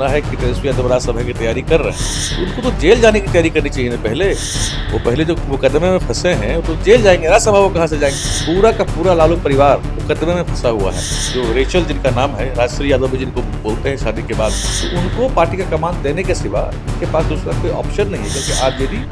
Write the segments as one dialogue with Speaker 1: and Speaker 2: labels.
Speaker 1: सुना है कि तेजस्वी यादव राज्यसभा की तैयारी कर रहे हैं। उनको तो जेल जाने की तैयारी करनी चाहिए ना। पहले जो मुकदमे में फंसे हैं तो जेल जाएंगे, राज्यसभा वो कहाँ से जाएंगे। पूरा का पूरा लालू परिवार मुकदमे में फंसा हुआ है। जो रेचल जिनका नाम है, राजश्री यादव भी जिनको बोलते हैं शादी के बाद, तो उनको पार्टी का कमान देने के सिवा उनके पास दूसरा कोई ऑप्शन नहीं है, क्योंकि आरजेडी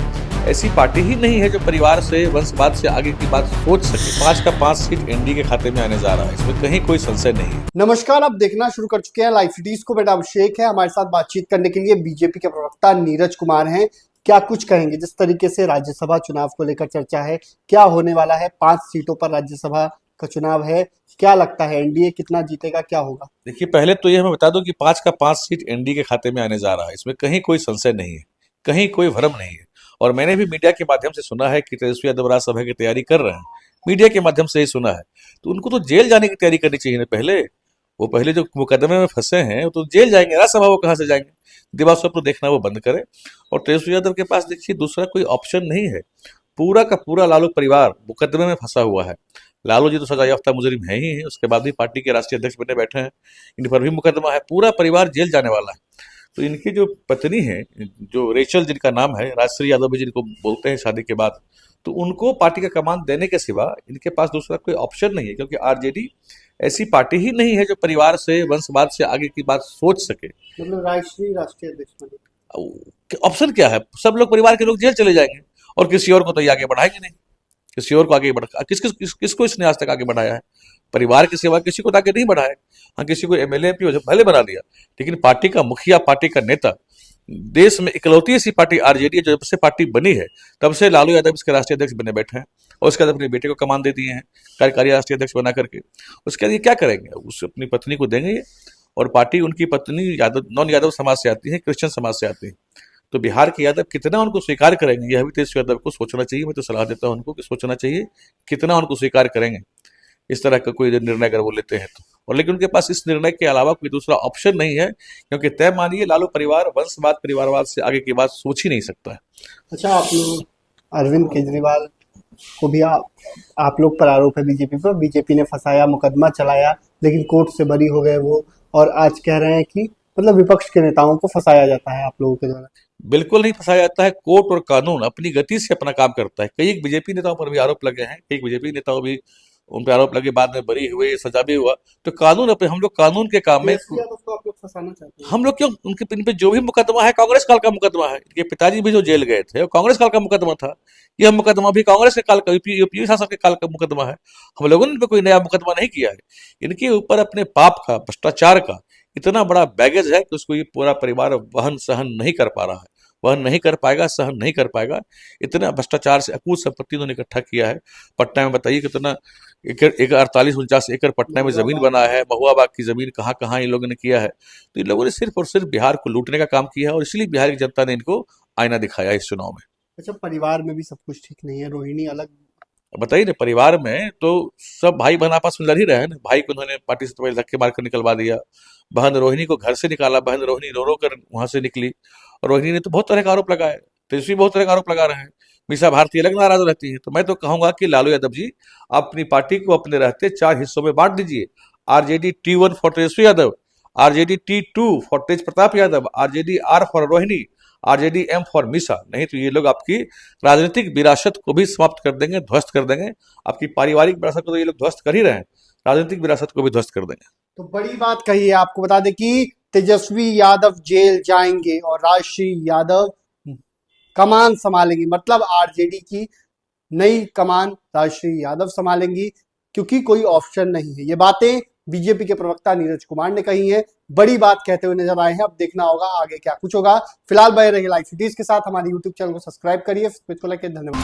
Speaker 1: ऐसी पार्टी ही नहीं है जो परिवार से, वंशवाद से आगे की बात सोच सके। 5 का 5 सीट एनडीए के खाते में आने जा रहा है, इसमें कहीं कोई संशय नहीं है।
Speaker 2: नमस्कार, आप देखना शुरू कर चुके हैं लाइव सिटीज को। मेरा अभिषेक है। हमारे साथ बातचीत करने के लिए बीजेपी के प्रवक्ता नीरज कुमार हैं। क्या कुछ कहेंगे जिस तरीके से राज्यसभा चुनाव को लेकर चर्चा है, क्या होने वाला है? 5 सीटों पर राज्यसभा का चुनाव है, क्या लगता है एनडीए कितना जीतेगा, क्या होगा?
Speaker 1: देखिए, पहले तो ये हमें बता दूं कि 5 का 5 सीट एनडीए के खाते में आने जा रहा है, इसमें कहीं कोई संशय नहीं है, कहीं कोई भ्रम नहीं है। और मैंने भी मीडिया के माध्यम से सुना है कि तेजस्वी यादव राज्यसभा की तैयारी कर रहे हैं। मीडिया के माध्यम से ही सुना है, तो उनको तो जेल जाने की तैयारी करनी चाहिए ना। पहले जो मुकदमे में फंसे हैं तो जेल जाएंगे, राज्यसभा वो कहाँ से जाएंगे। दिमाग स्वप्न देखना वो बंद करे। और तेजस्वी यादव के पास देखिए दूसरा कोई ऑप्शन नहीं है। पूरा का पूरा लालू परिवार मुकदमे में फंसा हुआ है। लालू जी तो सजा याफ्ता मुजरिम है ही है, उसके बाद भी पार्टी के राष्ट्रीय अध्यक्ष बने बैठे हैं, इन पर भी मुकदमा है। पूरा परिवार जेल जाने वाला है। तो इनकी जो पत्नी है, जो रेचल जिनका नाम है, राजश्री यादव भी जिनको बोलते हैं शादी के बाद, तो उनको पार्टी का कमान देने के सिवा इनके पास दूसरा कोई ऑप्शन नहीं है, क्योंकि आरजेडी ऐसी पार्टी ही नहीं है जो परिवार से, वंशवाद से आगे की बात सोच सके।
Speaker 2: मतलब राष्ट्रीय अध्यक्ष बने
Speaker 1: ऑप्शन क्या है? सब लोग, परिवार के लोग जेल चले जाएंगे और किसी और को तो ये आगे बढ़ाएंगे नहीं। किसी और को आगे बढ़ा किसको इसने आज तक आगे बढ़ाया है? परिवार की सेवा किसी को आगे नहीं बढ़ाया। हाँ, किसी को एमएलए एमपी भले बना लिया, लेकिन पार्टी का मुखिया, पार्टी का नेता, देश में इकलौती ऐसी पार्टी आरजेडी है। जब से पार्टी बनी है तब से लालू यादव इसके राष्ट्रीय अध्यक्ष बने बैठे हैं, और उसके बाद अपने बेटे को कमान दे दिए हैं कार्यकारी राष्ट्रीय अध्यक्ष बना करके। उसके बाद ये क्या करेंगे? उस अपनी पत्नी को देंगे ये। और पार्टी, उनकी पत्नी यादव, नॉन यादव समाज से आती है, क्रिश्चियन समाज से आती है। तो बिहार के यादव कितना उनको स्वीकार करेंगे, यह भी तेजस्वी यादव को सोचना चाहिए। मैं तो सलाह देता हूं उनको कि सोचना चाहिए कितना उनको स्वीकार करेंगे इस तरह का कोई निर्णय अगर वो लेते हैं तो। और लेकिन उनके पास इस निर्णय के अलावा कोई दूसरा ऑप्शन नहीं है, क्योंकि तय मानिए लालू परिवार वंशवाद, परिवारवाद से आगे की बात सोच ही नहीं सकता है।
Speaker 2: अच्छा, आप लोग अरविंद केजरीवाल को भी आप लोग पर आरोप है बीजेपी पर, बीजेपी ने फंसाया, मुकदमा चलाया, लेकिन कोर्ट से बरी हो गए वो, और आज कह रहे हैं कि मतलब विपक्ष के नेताओं को फंसाया जाता है आप लोगों के द्वारा।
Speaker 1: बिल्कुल नहीं फंसाया जाता है। कोर्ट और कानून अपनी गति से अपना काम करता है। कई बीजेपी नेताओं पर भी आरोप लगे हैं, कई बीजेपी नेताओं भी उन पर आरोप लगे, बाद में बरी हुए, सजा भी हुआ। तो कानून अपने, हम लोग कानून के काम में,
Speaker 2: तो आप लोग फंसाना चाहते हैं?
Speaker 1: हम लोग क्यों? उनके इन पे जो भी मुकदमा है कांग्रेस काल का मुकदमा है। इनके पिताजी भी जो जेल गए थे वो कांग्रेस काल का मुकदमा था। यह मुकदमा भी कांग्रेस के काल का, यूपी शासन के काल का मुकदमा है। हम लोगों ने इन पे कोई नया मुकदमा नहीं किया है। इनके ऊपर अपने पाप का, भ्रष्टाचार का इतना बड़ा बैगेज है कि उसको ये पूरा परिवार वहन सहन नहीं कर पा रहा है, वहन नहीं कर पाएगा, सहन नहीं कर पाएगा। इतना भ्रष्टाचार से अकूत संपत्ति उन्होंने इकट्ठा किया है। पटना में बताइए कितना, एक 48-49 एकड़ पटना में जमीन बना है। महुआबाग की जमीन कहाँ कहाँ इन लोगों ने किया है। तो इन लोगों ने सिर्फ और सिर्फ बिहार को लूटने का काम किया है, और इसलिए बिहार की जनता ने इनको आईना दिखाया इस चुनाव में।
Speaker 2: अच्छा, परिवार में भी सब कुछ ठीक नहीं है, रोहिणी अलग।
Speaker 1: बताइए ना, परिवार में तो सब भाई बहन आपस में लड़ ही रहे हैं ना। भाई को उन्होंने पार्टी से पहले धक्के मारकर निकलवा दिया, बहन रोहिणी को घर से निकाला, बहन रोहिणी रो रो कर वहां से निकली। और रोहिणी ने तो बहुत तरह का आरोप लगाया, तेजस्वी बहुत तरह का आरोप लगा रहे हैं, मीसा भारती अलग नाराज रहती है। तो मैं तो कहूंगा कि लालू यादव जी, आप अपनी पार्टी को अपने रहते 4 हिस्सों में बांट दीजिए। RJD T1 for Tejashwi Yadav, RJD T2 for Tej Pratap Yadav, RJD R for Rohini, RJD M for Misa. नहीं तो ये लोग आपकी राजनीतिक विरासत को भी समाप्त कर देंगे, ध्वस्त कर देंगे। आपकी पारिवारिक विरासत को तो ये लोग ध्वस्त कर ही रहे हैं, राजनीतिक विरासत को भी ध्वस्त कर देंगे।
Speaker 2: तो बड़ी बात कही है। आपको बता दें कि तेजस्वी यादव जेल जाएंगे और राजश्री यादव कमान संभालेंगी। मतलब आरजेडी की नई कमान राजश्री यादव संभालेंगी, क्योंकि कोई ऑप्शन नहीं है। ये बातें बीजेपी के प्रवक्ता नीरज कुमार ने कही है। बड़ी बात कहते हुए नजर आए हैं। अब देखना होगा आगे क्या कुछ होगा। फिलहाल बने रहिए लाइव सिटीज के साथ। हमारे यूट्यूब चैनल को सब्सक्राइब करिए। धन्यवाद।